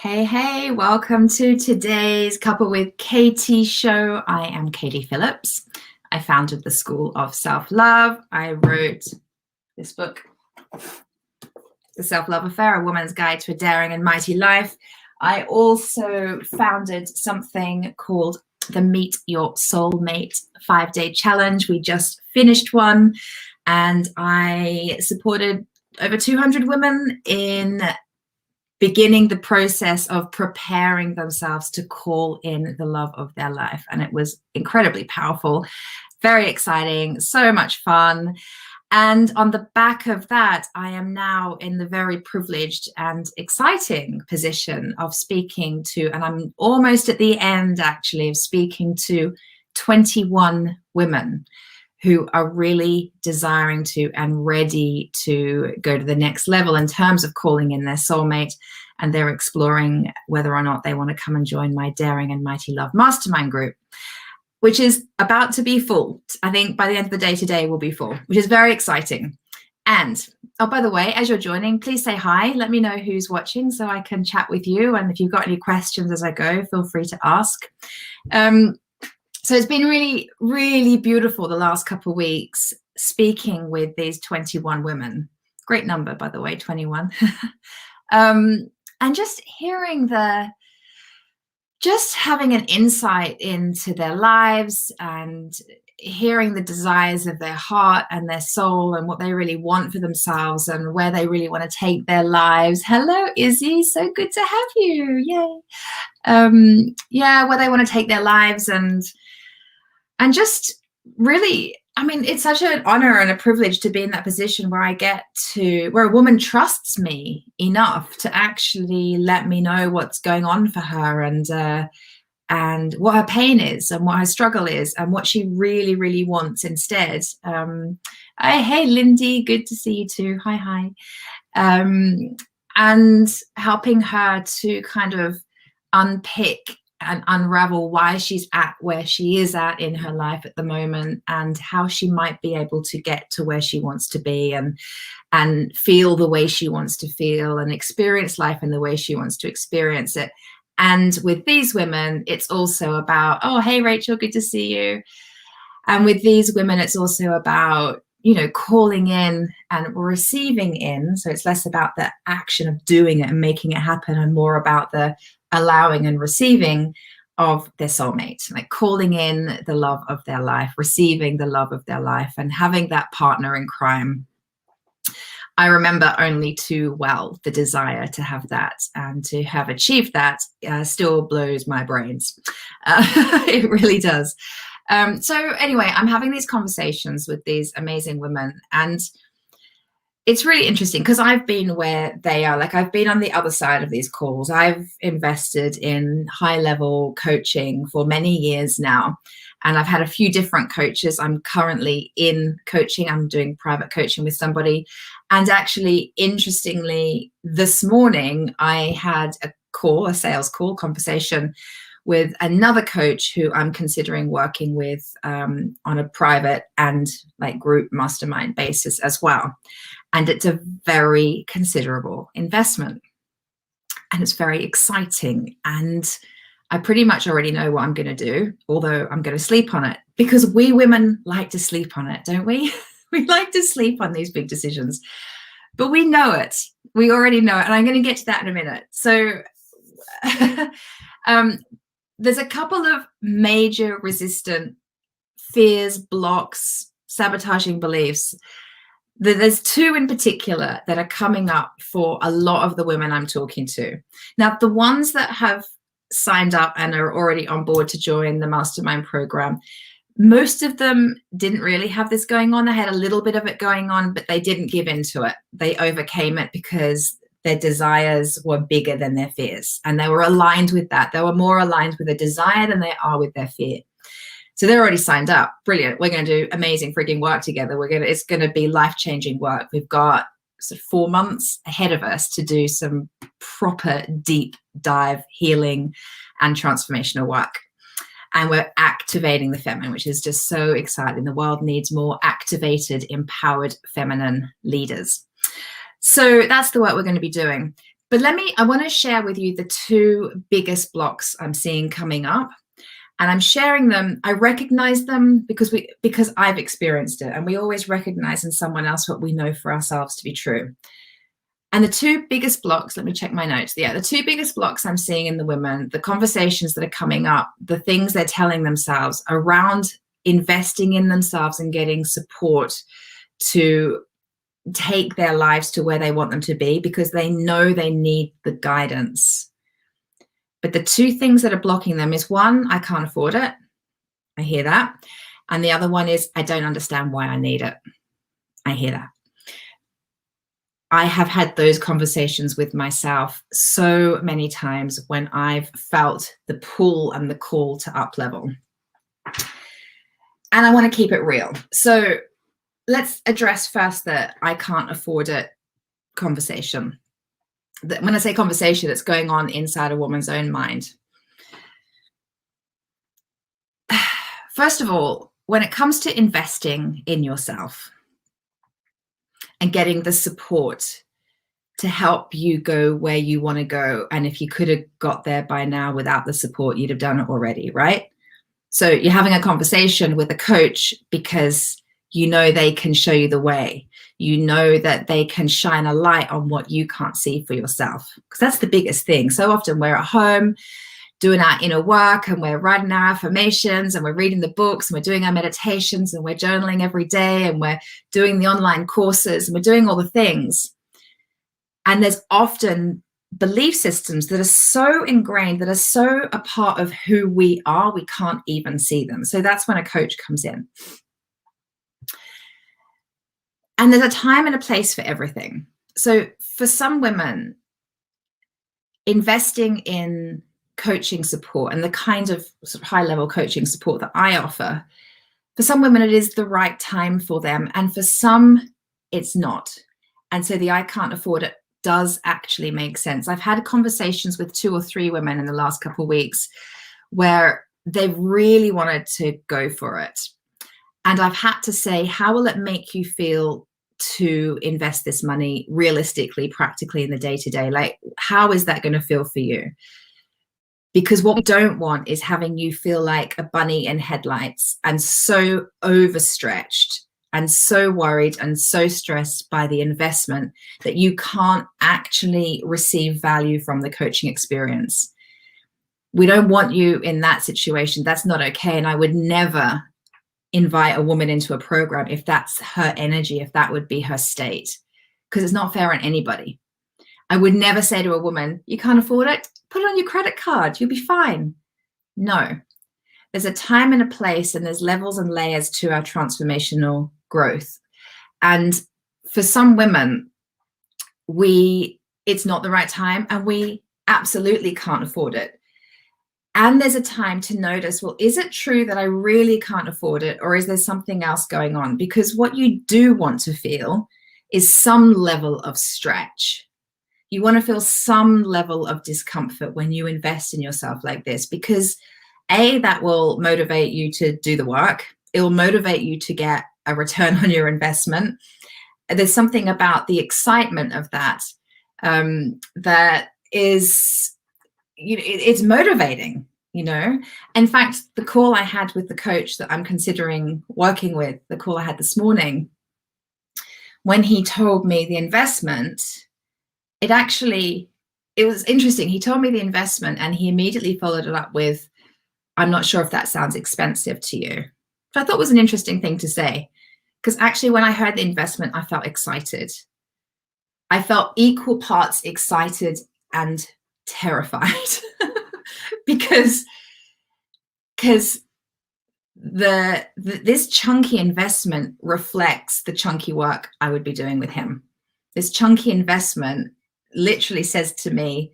Hey, welcome to today's Couple with Katie show. I am Katie Phillips. I founded the School of Self-Love. I wrote this book, The Self-Love Affair, A Woman's Guide to a Daring and Mighty Life. I also founded something called the Meet Your Soulmate 5-Day Challenge. We just finished one, and I supported over 200 women in beginning the process of preparing themselves to call in the love of their life. And it was incredibly powerful, very exciting, so much fun. And on the back of that, I am now in the very privileged and exciting position of speaking to, and I'm almost at the end actually, of speaking to 21 women who are really desiring to and ready to go to the next level in terms of calling in their soulmate. And they're exploring whether or not they want to come and join my Daring and Mighty Love Mastermind group, which is about to be full. I think by the end of the day today will be full, which is very exciting. And, oh, by the way, as you're joining, please say hi. Let me know who's watching so I can chat with you. And if you've got any questions as I go, feel free to ask. So it's been really, really beautiful the last couple of weeks speaking with these 21 women. Great number, by the way, 21. And just hearing just having an insight into their lives and hearing the desires of their heart and their soul and what they really want for themselves and where they really want to take their lives. Hello, Izzy. So good to have you. Yay. Where they want to take their lives and just really, I mean, it's such an honor and a privilege to be in that position where where a woman trusts me enough to actually let me know what's going on for her and what her pain is and what her struggle is and what she really, really wants instead. Hey, Lindy, good to see you too. Hi. And helping her to kind of unpick and unravel why she's at where she is at in her life at the moment and how she might be able to get to where she wants to be and feel the way she wants to feel and experience life in the way she wants to experience it. And with these women, it's also about, oh, hey, Rachel, good to see you. And with these women, it's also about, calling in and receiving in. So it's less about the action of doing it and making it happen and more about the allowing and receiving of their soulmate, like calling in the love of their life, receiving the love of their life and having that partner in crime. I remember only too well the desire to have that, and to have achieved that still blows my brains. It really does. So anyway, I'm having these conversations with these amazing women, and it's really interesting because I've been where they are. Like, I've been on the other side of these calls. I've invested in high-level coaching for many years now, and I've had a few different coaches. I'm currently in coaching. I'm doing private coaching with somebody. And actually, interestingly, this morning, I had a sales call conversation with another coach who I'm considering working with on a private and like group mastermind basis as well. And it's a very considerable investment. And it's very exciting. And I pretty much already know what I'm going to do, although I'm going to sleep on it, because we women like to sleep on it, don't we? We like to sleep on these big decisions, but we know it. We already know it. And I'm going to get to that in a minute. So there's a couple of major resistant fears, blocks, sabotaging beliefs. There's two in particular that are coming up for a lot of the women I'm talking to. Now, the ones that have signed up and are already on board to join the mastermind program, most of them didn't really have this going on. They had a little bit of it going on, but they didn't give into it. They overcame it because their desires were bigger than their fears, and they were aligned with that. They were more aligned with a desire than they are with their fear. So they're already signed up. Brilliant. We're going to do amazing freaking work together. It's going to be life-changing work. We've got sort of 4 months ahead of us to do some proper deep dive healing and transformational work. And we're activating the feminine, which is just so exciting. The world needs more activated, empowered feminine leaders. So that's the work we're going to be doing. But I want to share with you the two biggest blocks I'm seeing coming up. And I'm sharing them. I recognize them because I've experienced it, and we always recognize in someone else what we know for ourselves to be true. And the two biggest blocks, let me check my notes. Yeah, the two biggest blocks I'm seeing in the women, the conversations that are coming up, the things they're telling themselves around investing in themselves and getting support to take their lives to where they want them to be, because they know they need the guidance. But the two things that are blocking them is, one, I can't afford it. I hear that. And the other one is, I don't understand why I need it. I hear that. I have had those conversations with myself so many times when I've felt the pull and the call to up level. And I want to keep it real. So let's address first the I can't afford it conversation. When I say conversation, it's going on inside a woman's own mind. First of all, when it comes to investing in yourself and getting the support to help you go where you want to go, and if you could have got there by now without the support, you'd have done it already, right? So you're having a conversation with a coach because you know they can show you the way. You know that they can shine a light on what you can't see for yourself, because that's the biggest thing. So often we're at home doing our inner work, and we're writing our affirmations, and we're reading the books, and we're doing our meditations, and we're journaling every day, and we're doing the online courses, and we're doing all the things. And there's often belief systems that are so ingrained, that are so a part of who we are, we can't even see them. So that's when a coach comes in. And there's a time and a place for everything. So for some women, investing in coaching support and the kind of sort of high-level coaching support that I offer, for some women, it is the right time for them. And for some, it's not. And so the I can't afford it does actually make sense. I've had conversations with 2 or 3 women in the last couple of weeks where they've really wanted to go for it. And I've had to say, how will it make you feel to invest this money realistically, practically in the day-to-day? Like, how is that going to feel for you? Because what we don't want is having you feel like a bunny in headlights and so overstretched and so worried and so stressed by the investment that you can't actually receive value from the coaching experience. We don't want you in that situation. That's not okay. And I would never invite a woman into a program if that's her energy, if that would be her state, because it's not fair on anybody. I would never say to a woman, you can't afford it, put it on your credit card, you'll be fine. No, there's a time and a place, and there's levels and layers to our transformational growth. And for some women, it's not the right time, and we absolutely can't afford it. And there's a time to notice, well, is it true that I really can't afford it, or is there something else going on? Because what you do want to feel is some level of stretch. You want to feel some level of discomfort when you invest in yourself like this, because A, that will motivate you to do the work. It will motivate you to get a return on your investment. There's something about the excitement of that that is, it's motivating, In fact, the call I had with the coach that I'm considering working with, the call I had this morning, when he told me the investment, it was interesting. He told me the investment and he immediately followed it up with, I'm not sure if that sounds expensive to you. So I thought it was an interesting thing to say, because actually when I heard the investment, I felt excited. I felt equal parts excited and terrified because this chunky investment reflects the chunky work I would be doing with him. This chunky investment literally says to me,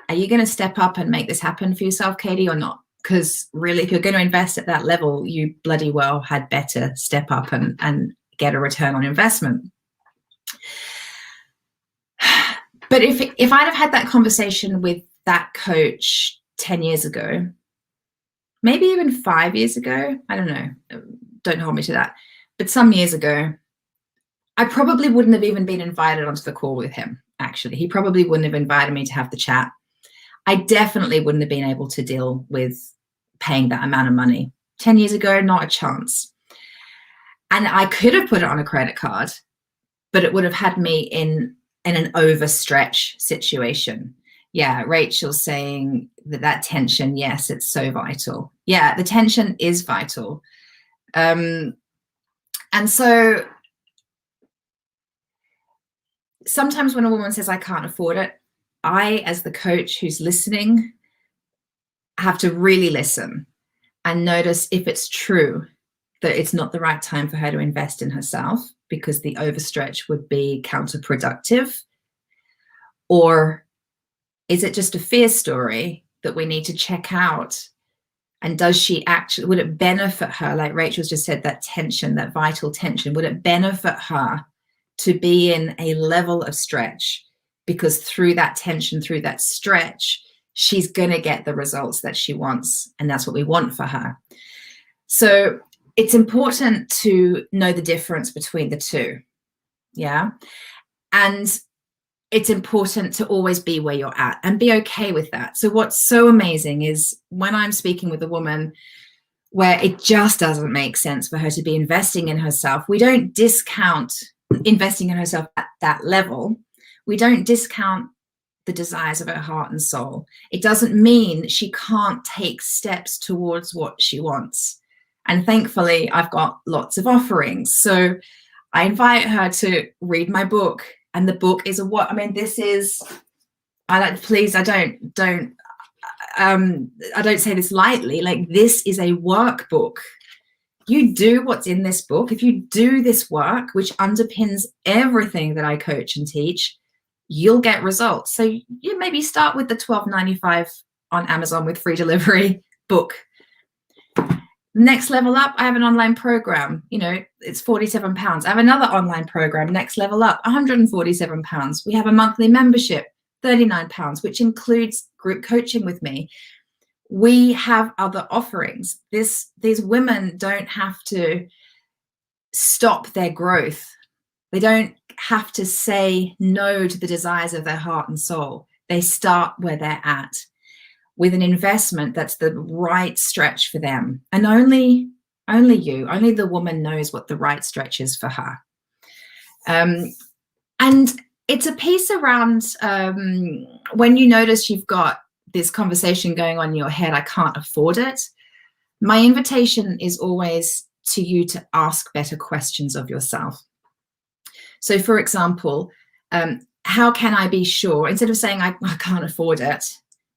are you going to step up and make this happen for yourself, Katie, or not? Because really, if you're going to invest at that level, you bloody well had better step up and get a return on investment. But if I'd have had that conversation with that coach 10 years ago, maybe even 5 years ago, I don't know, don't hold me to that, but some years ago, I probably wouldn't have even been invited onto the call with him. actually. He probably wouldn't have invited me to have the chat. I definitely wouldn't have been able to deal with paying that amount of money. 10 years ago, not a chance. And I could have put it on a credit card, but it would have had me in an overstretch situation. Yeah, Rachel's saying that tension, yes, it's so vital. Yeah, the tension is vital. And so sometimes when a woman says, I can't afford it, I, as the coach who's listening, have to really listen and notice if it's true that it's not the right time for her to invest in herself because the overstretch would be counterproductive. Or is it just a fear story that we need to check out? And does she actually, would it benefit her? Like Rachel's just said, that tension, that vital tension, would it benefit her to be in a level of stretch? Because through that tension, through that stretch, she's going to get the results that she wants. And that's what we want for her. So it's important to know the difference between the two. Yeah. And it's important to always be where you're at and be okay with that. So what's so amazing is when I'm speaking with a woman where it just doesn't make sense for her to be investing in herself, we don't discount investing in herself at that level. We don't discount the desires of her heart and soul. It doesn't mean she can't take steps towards what she wants. And thankfully, I've got lots of offerings. So I invite her to read my book. And the book is this is, I don't say this lightly, like this is a workbook. You do what's in this book. If you do this work, which underpins everything that I coach and teach, you'll get results. So you maybe start with the $12.95 on Amazon with free delivery book. Next level up, I have an online program, it's £47. I have another online program, next level up, £147. We have a monthly membership, £39, which includes group coaching with me. We have other offerings. These women don't have to stop their growth. They don't have to say no to the desires of their heart and soul. They start where they're at, with an investment that's the right stretch for them. And only the woman knows what the right stretch is for her. And it's a piece around when you notice you've got this conversation going on in your head, I can't afford it. My invitation is always to you to ask better questions of yourself. So for example, how can I be sure, instead of saying I can't afford it,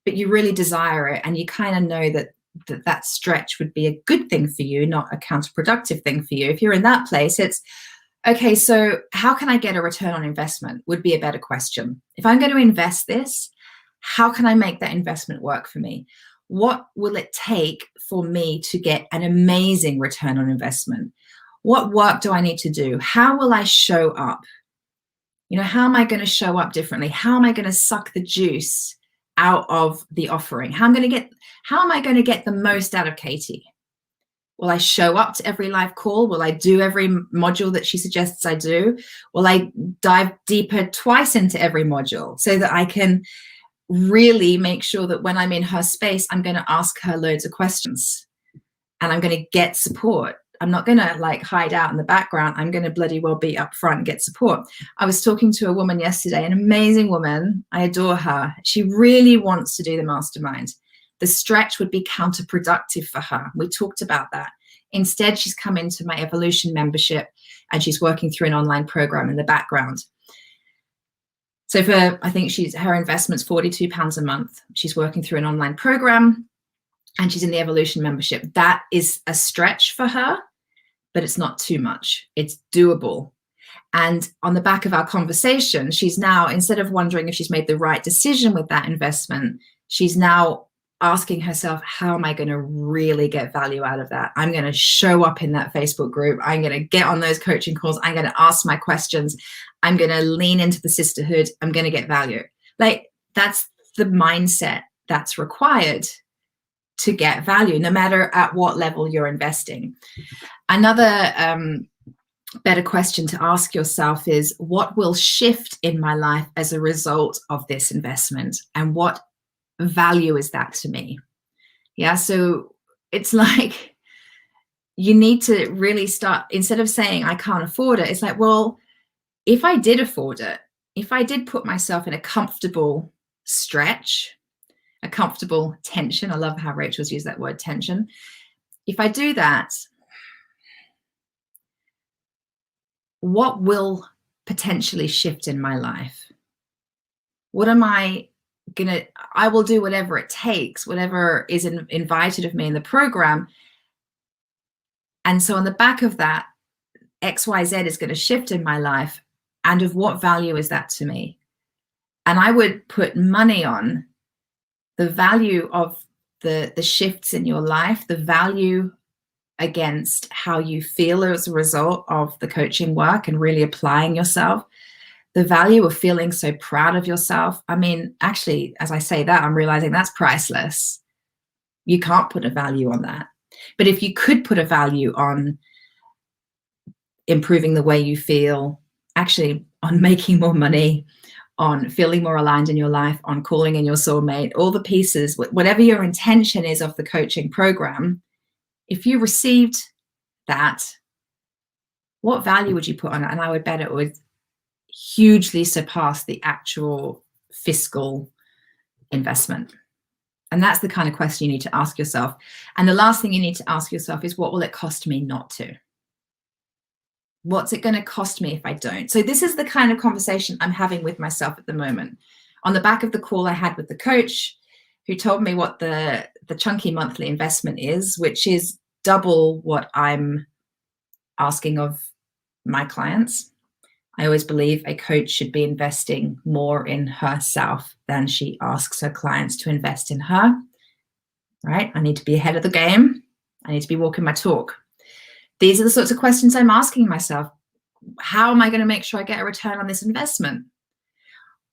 but you really desire it and you kind of know that stretch would be a good thing for you, not a counterproductive thing for you. If you're in that place, it's, okay, so how can I get a return on investment would be a better question. If I'm going to invest this, how can I make that investment work for me? What will it take for me to get an amazing return on investment? What work do I need to do? How will I show up? How am I going to show up differently? How am I going to suck the juice out of the offering? How am I going to get the most out of Katie? Will I show up to every live call? Will I do every module that she suggests I do? Will I dive deeper twice into every module so that I can really make sure that when I'm in her space, I'm going to ask her loads of questions and I'm going to get support? I'm not going to hide out in the background. I'm going to bloody well be up front and get support. I was talking to a woman yesterday, an amazing woman. I adore her. She really wants to do the mastermind. The stretch would be counterproductive for her. We talked about that. Instead, she's come into my Evolution membership and she's working through an online program in the background. So I think her investment's £42 a month. She's working through an online program and she's in the Evolution membership. That is a stretch for her, but it's not too much. It's doable. And on the back of our conversation, she's now, instead of wondering if she's made the right decision with that investment, she's now asking herself, how am I going to really get value out of that? I'm going to show up in that Facebook group. I'm going to get on those coaching calls. I'm going to ask my questions. I'm going to lean into the sisterhood. I'm going to get value. That's the mindset that's required to get value, no matter at what level you're investing. Another better question to ask yourself is, what will shift in my life as a result of this investment? And what value is that to me? Yeah, so it's like you need to really start, instead of saying I can't afford it, it's like, well, if I did afford it, if I did put myself in a comfortable stretch, a comfortable tension, I love how Rachel's used that word, tension. If I do that, what will potentially shift in my life? What am I gonna, I will do whatever it takes, whatever is invited of me in the program. And so on the back of that, XYZ is going to shift in my life. And of what value is that to me? And I would put money on the value of the shifts in your life, the value against how you feel as a result of the coaching work and really applying yourself, the value of feeling so proud of yourself. I mean, actually, as I say that, I'm realizing that's priceless. You can't put a value on that. But if you could put a value on improving the way you feel, actually on making more money, on feeling more aligned in your life, on calling in your soulmate, all the pieces, whatever your intention is of the coaching program, if you received that, what value would you put on it? And I would bet it would hugely surpass the actual fiscal investment. And that's the kind of question you need to ask yourself. And the last thing you need to ask yourself is, what will it cost me not to? What's it going to cost me if I don't? So this is the kind of conversation I'm having with myself at the moment. On the back of the call I had with the coach, who told me what the chunky monthly investment is, which is double what I'm asking of my clients. I always believe a coach should be investing more in herself than she asks her clients to invest in her, right? I need to be ahead of the game. I need to be walking my talk. These are the sorts of questions I'm asking myself. How am I going to make sure I get a return on this investment?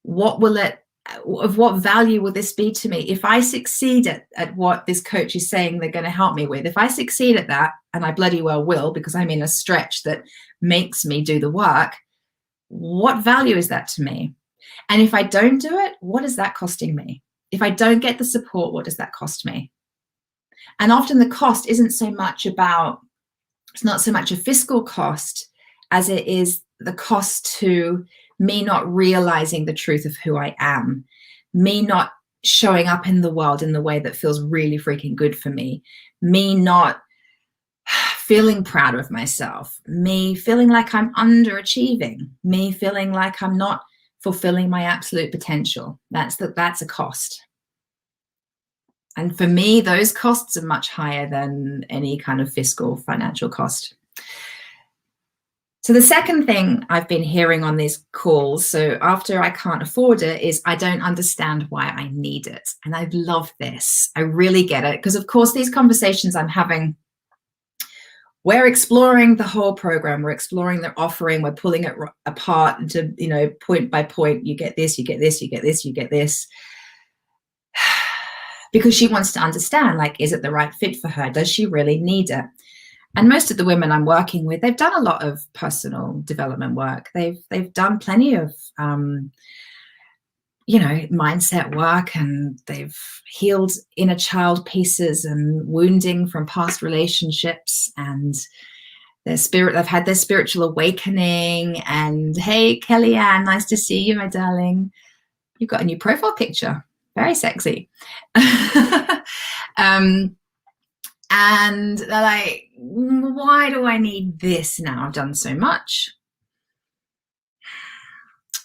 What will it, of what value will this be to me? If I succeed at what this coach is saying they're going to help me with, if I succeed at that, and I bloody well will, because I'm in a stretch that makes me do the work, what value is that to me? And if I don't do it, what is that costing me? If I don't get the support, what does that cost me? And often the cost isn't so much about, it's not so much a fiscal cost as it is the cost to me not realizing the truth of who I am, me not showing up in the world in the way that feels really freaking good for me not feeling proud of myself, me feeling like I'm underachieving, me feeling like I'm not fulfilling my absolute potential. That's a cost. And for me, those costs are much higher than any kind of fiscal financial cost. So the second thing I've been hearing on these calls, so after I can't afford it, is I don't understand why I need it. And I love this. I really get it. Because of course, these conversations I'm having, we're exploring the whole program. We're exploring the offering. We're pulling it apart into, point by point. You get this, you get this, you get this, you get this. Because she wants to understand, like, is it the right fit for her? Does she really need it? And most of the women I'm working with, they've done a lot of personal development work. They've done plenty of, mindset work, and they've healed inner child pieces and wounding from past relationships, and they've had their spiritual awakening. And hey, Kellyanne, nice to see you, my darling. You've got a new profile picture. Very sexy. And they're like, why do I need this now? I've done so much.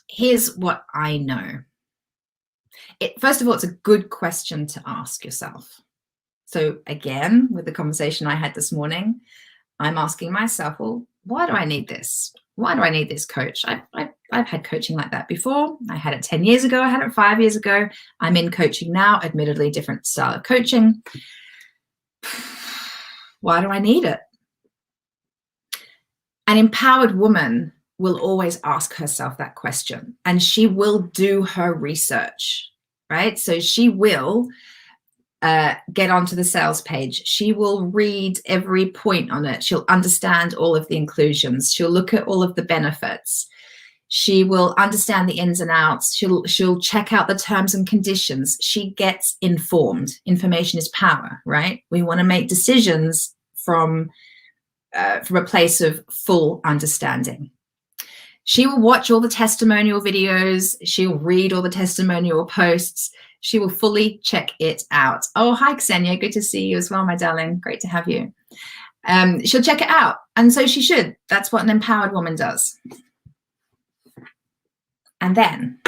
Here's what I know. First of all, it's a good question to ask yourself. So again, with the conversation I had this morning, I'm asking myself, well, why do I need this? Why do I need this coach? I've had coaching like that before. I had it 10 years ago. I had it 5 years ago. I'm in coaching now, admittedly different style of coaching. Why do I need it? An empowered woman will always ask herself that question, and she will do her research, right? So she will get onto the sales page. She will read every point on it. She'll understand all of the inclusions. She'll look at all of the benefits. She will understand the ins and outs. She'll check out the terms and conditions. She gets informed. Information is power, right? We want to make decisions from a place of full understanding. She will watch all the testimonial videos. She'll read all the testimonial posts. She will fully check it out. Oh, hi, Ksenia. Good to see you as well, my darling. Great to have you. She'll check it out. And so she should. That's what an empowered woman does. And then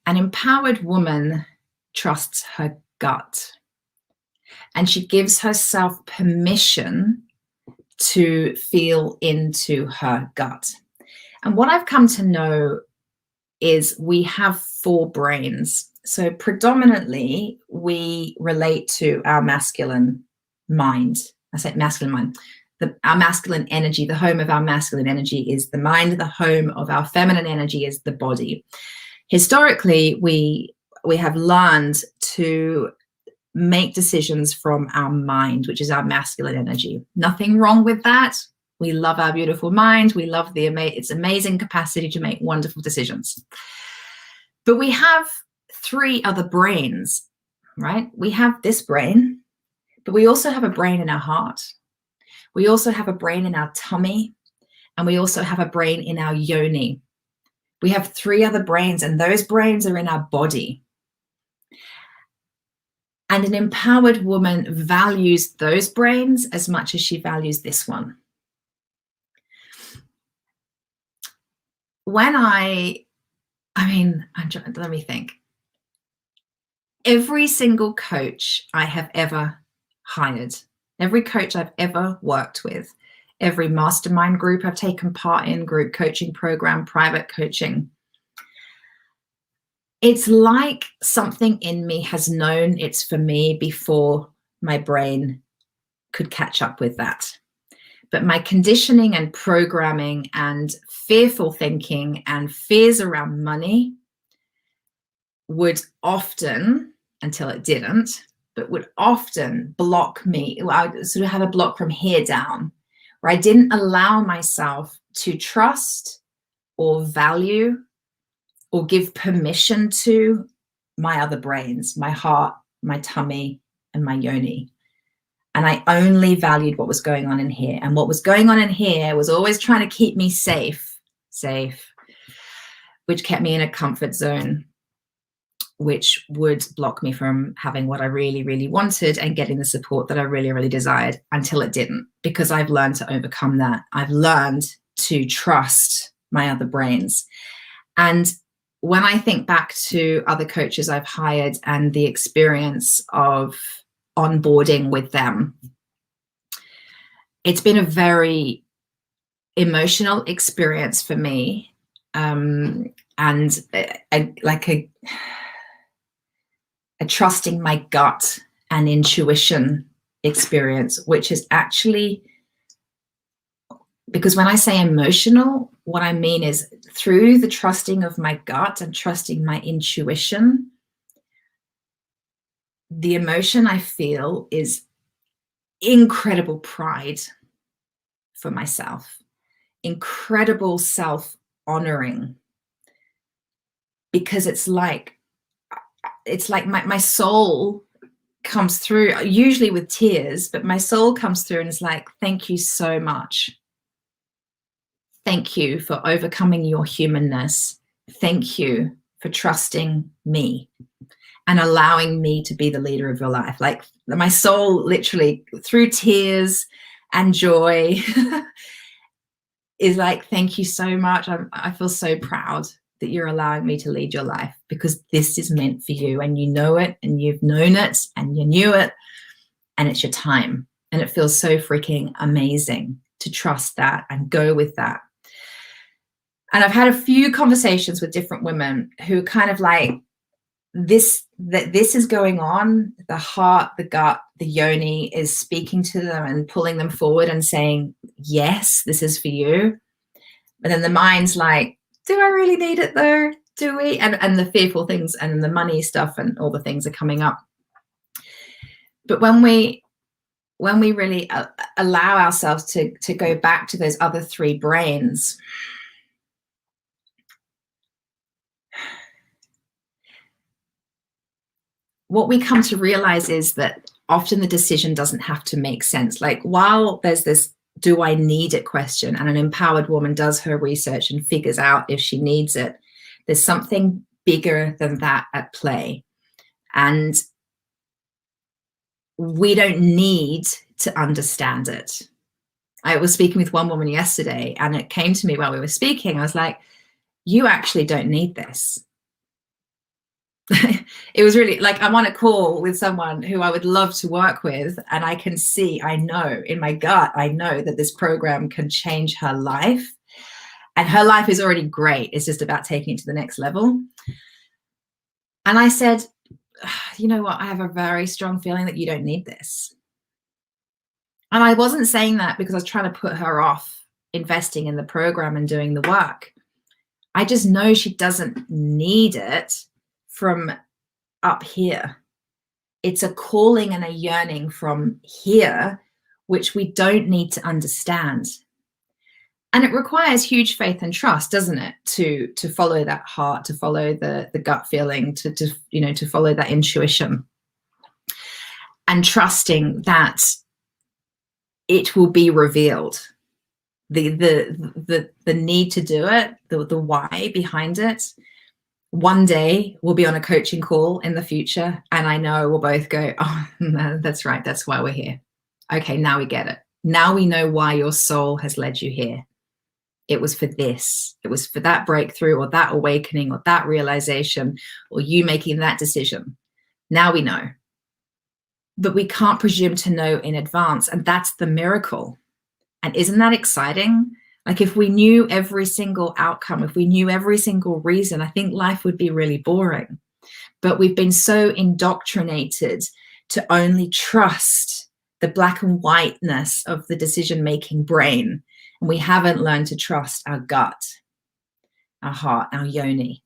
an empowered woman trusts her gut. And she gives herself permission to feel into her gut. And what I've come to know is we have 4 brains. So predominantly we relate to our masculine mind. I say masculine mind. Our masculine energy, the home of our masculine energy is the mind. The home of our feminine energy is the body. Historically, we have learned to make decisions from our mind, which is our masculine energy. Nothing wrong with that. We love our beautiful mind. We love its amazing capacity to make wonderful decisions. But we have 3 other brains, right? We have this brain, but we also have a brain in our heart. We also have a brain in our tummy, and we also have a brain in our yoni. We have 3 other brains, and those brains are in our body. And an empowered woman values those brains as much as she values this one. When let me think. Every single coach I have ever hired, every coach I've ever worked with, every mastermind group I've taken part in, group coaching program, private coaching, it's like something in me has known it's for me before my brain could catch up with that. But my conditioning and programming and fearful thinking and fears around money would often, until it didn't, but would often block me. I would sort of have a block from here down, where I didn't allow myself to trust or value or give permission to my other brains, my heart, my tummy, and my yoni. And I only valued what was going on in here. And what was going on in here was always trying to keep me safe, which kept me in a comfort zone, which would block me from having what I really, really wanted and getting the support that I really, really desired, until it didn't, because I've learned to overcome that. I've learned to trust my other brains. And when I think back to other coaches I've hired and the experience of onboarding with them, it's been a very emotional experience for me, and a trusting my gut and intuition experience, which is actually, because when I say emotional, what I mean is through the trusting of my gut and trusting my intuition, the emotion I feel is incredible pride for myself, incredible self-honoring, because it's like my soul comes through, usually with tears, but my soul comes through and is like, thank you so much. Thank you for overcoming your humanness. Thank you for trusting me and allowing me to be the leader of your life. Like, my soul literally, through tears and joy, is like, thank you so much. I feel so proud that you're allowing me to lead your life, because this is meant for you, and you know it, and you've known it, and you knew it, and it's your time. And it feels so freaking amazing to trust that and go with that. And I've had a few conversations with different women who kind of like, this is going on. The heart, the gut, the yoni is speaking to them and pulling them forward and saying, yes, this is for you. But then the mind's like, do I really need it though? Do we? And the fearful things and the money stuff and all the things are coming up. But when we really allow ourselves to go back to those other three brains, what we come to realize is that often the decision doesn't have to make sense. Like, while there's this "do I need it" question, and an empowered woman does her research and figures out if she needs it, there's something bigger than that at play. And we don't need to understand it. I was speaking with one woman yesterday, and it came to me while we were speaking. I was like, you actually don't need this. It was really like, I'm on a call with someone who I would love to work with, and I can see, I know in my gut, I know that this program can change her life, and her life is already great. It's just about taking it to the next level. And I said, you know what? I have a very strong feeling that you don't need this. And I wasn't saying that because I was trying to put her off investing in the program and doing the work. I just know she doesn't need it from up here. It's a calling and a yearning from here, which we don't need to understand. And it requires huge faith and trust, doesn't it, to follow that heart, to follow the gut feeling, to follow that intuition, and trusting that it will be revealed. The need to do it, the why behind it. One day we'll be on a coaching call in the future, and I know we'll both go, oh, no, that's right, that's why we're here. Okay, now we get it. Now we know why your soul has led you here. It was for this. It was for that breakthrough, or that awakening, or that realization, or you making that decision. Now we know. But we can't presume to know in advance, and that's the miracle. And isn't that exciting? Like, if we knew every single outcome, if we knew every single reason, I think life would be really boring. But we've been so indoctrinated to only trust the black and whiteness of the decision-making brain. And we haven't learned to trust our gut, our heart, our yoni.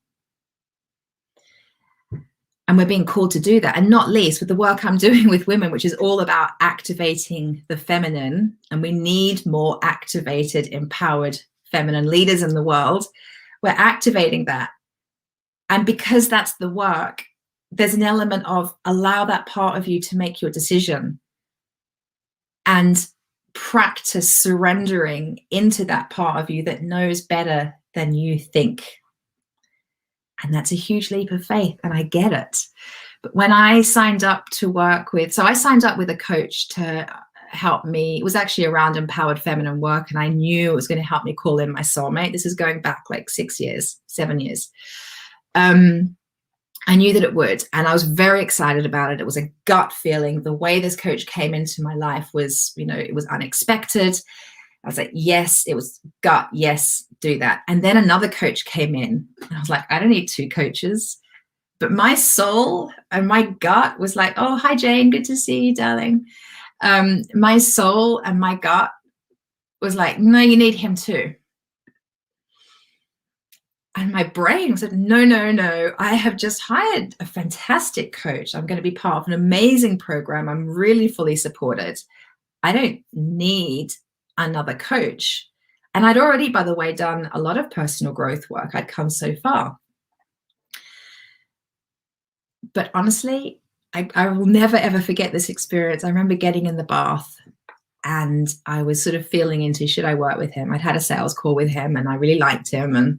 And we're being called to do that, and not least with the work I'm doing with women, which is all about activating the feminine. And we need more activated, empowered feminine leaders in the world. We're activating that. And because that's the work, there's an element of allow that part of you to make your decision, and practice surrendering into that part of you that knows better than you think. And that's a huge leap of faith, and I get it. But when I signed up to work with, so I signed up with a coach to help me. It was actually around empowered feminine work, and I knew it was going to help me call in my soulmate. This is going back like 7 years. I knew that it would, and I was very excited about it. It was a gut feeling. The way this coach came into my life was, it was unexpected. I was like, yes, it was gut. Yes, do that. And then another coach came in, and I was like, I don't need two coaches. But my soul and my gut was like, oh, hi, Jane. Good to see you, darling. My soul and my gut was like, no, you need him too. And my brain said, no, I have just hired a fantastic coach. I'm going to be part of an amazing program. I'm really fully supported. I don't need another coach. And I'd already, by the way, done a lot of personal growth work. I'd come so far. But honestly, I will never, ever forget this experience. I remember getting in the bath, and I was sort of feeling into, should I work with him? I'd had a sales call with him, and I really liked him. And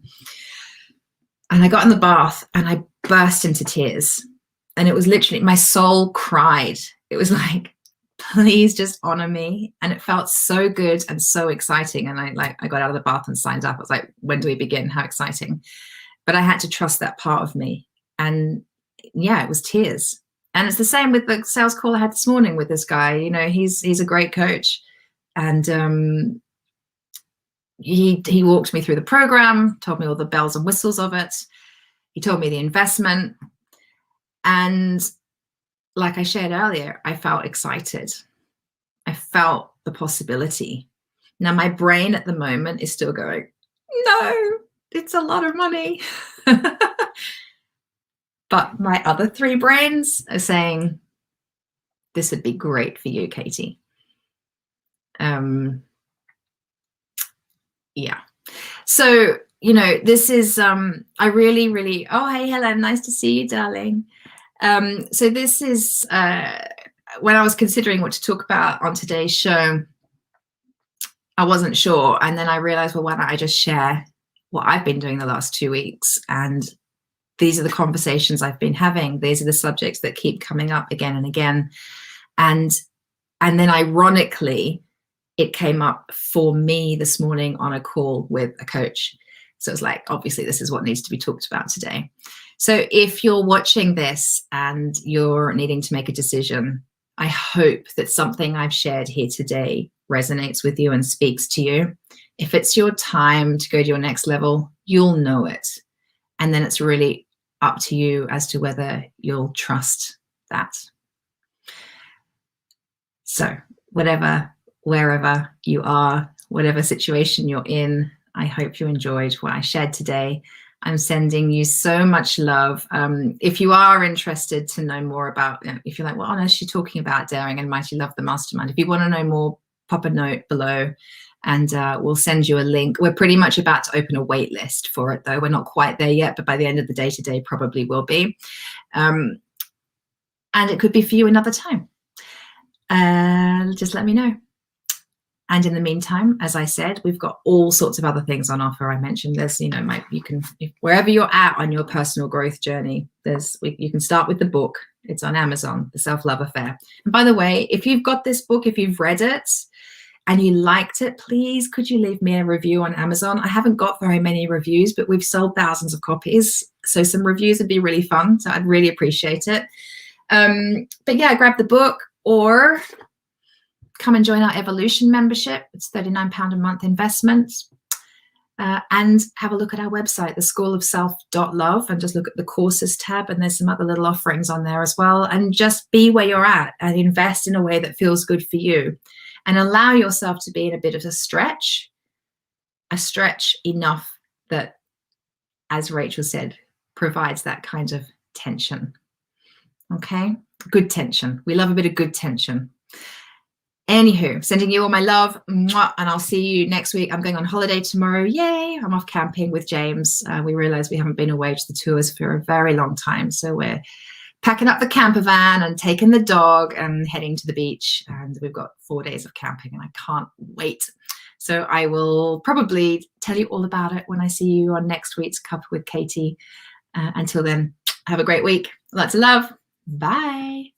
I got in the bath, and I burst into tears. And it was literally, my soul cried. It was like, please just honor me. And it felt so good and so exciting. And I got out of the bath and signed up. I was like, when do we begin? How exciting. But I had to trust that part of me. And yeah, it was tears. And it's the same with the sales call I had this morning with this guy. He's a great coach. And he walked me through the program, told me all the bells and whistles of it. He told me the investment. And like I shared earlier, I felt excited. I felt the possibility. Now, my brain at the moment is still going, no, it's a lot of money. But my other 3 brains are saying, this would be great for you, Katie. Yeah. So, you know, this is, I really, really, oh, hey, Helen, nice to see you, darling. So this is, when I was considering what to talk about on today's show, I wasn't sure. And then I realized, well, why don't I just share what I've been doing the last 2 weeks? And these are the conversations I've been having. These are the subjects that keep coming up again and again. And then ironically, it came up for me this morning on a call with a coach. So it's like, obviously, this is what needs to be talked about today. So if you're watching this and you're needing to make a decision, I hope that something I've shared here today resonates with you and speaks to you. If it's your time to go to your next level, you'll know it. And then it's really up to you as to whether you'll trust that. So whatever, wherever you are, whatever situation you're in, I hope you enjoyed what I shared today. I'm sending you so much love. If you are interested to know more about, if you're like, what on earth is she talking about, Daring and Mighty Love the Mastermind? If you want to know more, pop a note below and we'll send you a link. We're pretty much about to open a wait list for it, though. We're not quite there yet, but by the end of the day today, probably will be. And it could be for you another time. Just let me know. And in the meantime, as I said, we've got all sorts of other things on offer. I mentioned there's, you know, you can, wherever you're at on your personal growth journey, you can start with the book. It's on Amazon, The Self-Love Affair. And by the way, if you've got this book, if you've read it and you liked it, please, could you leave me a review on Amazon? I haven't got very many reviews, but we've sold thousands of copies. So some reviews would be really fun. So I'd really appreciate it. But yeah, grab the book or come and join our Evolution membership. It's £39 a month investment. And have a look at our website, theschoolofself.love, and just look at the courses tab. And there's some other little offerings on there as well. And just be where you're at and invest in a way that feels good for you. And allow yourself to be in a bit of a stretch enough that, as Rachel said, provides that kind of tension. Okay? Good tension. We love a bit of good tension. Anywho, sending you all my love, and I'll see you next week. I'm going on holiday tomorrow. Yay! I'm off camping with James. We realized we haven't been away to the tours for a very long time. So we're packing up the camper van and taking the dog and heading to the beach. And we've got 4 days of camping and I can't wait. So I will probably tell you all about it when I see you on next week's Cup with Katie. Until then, have a great week. Lots of love. Bye.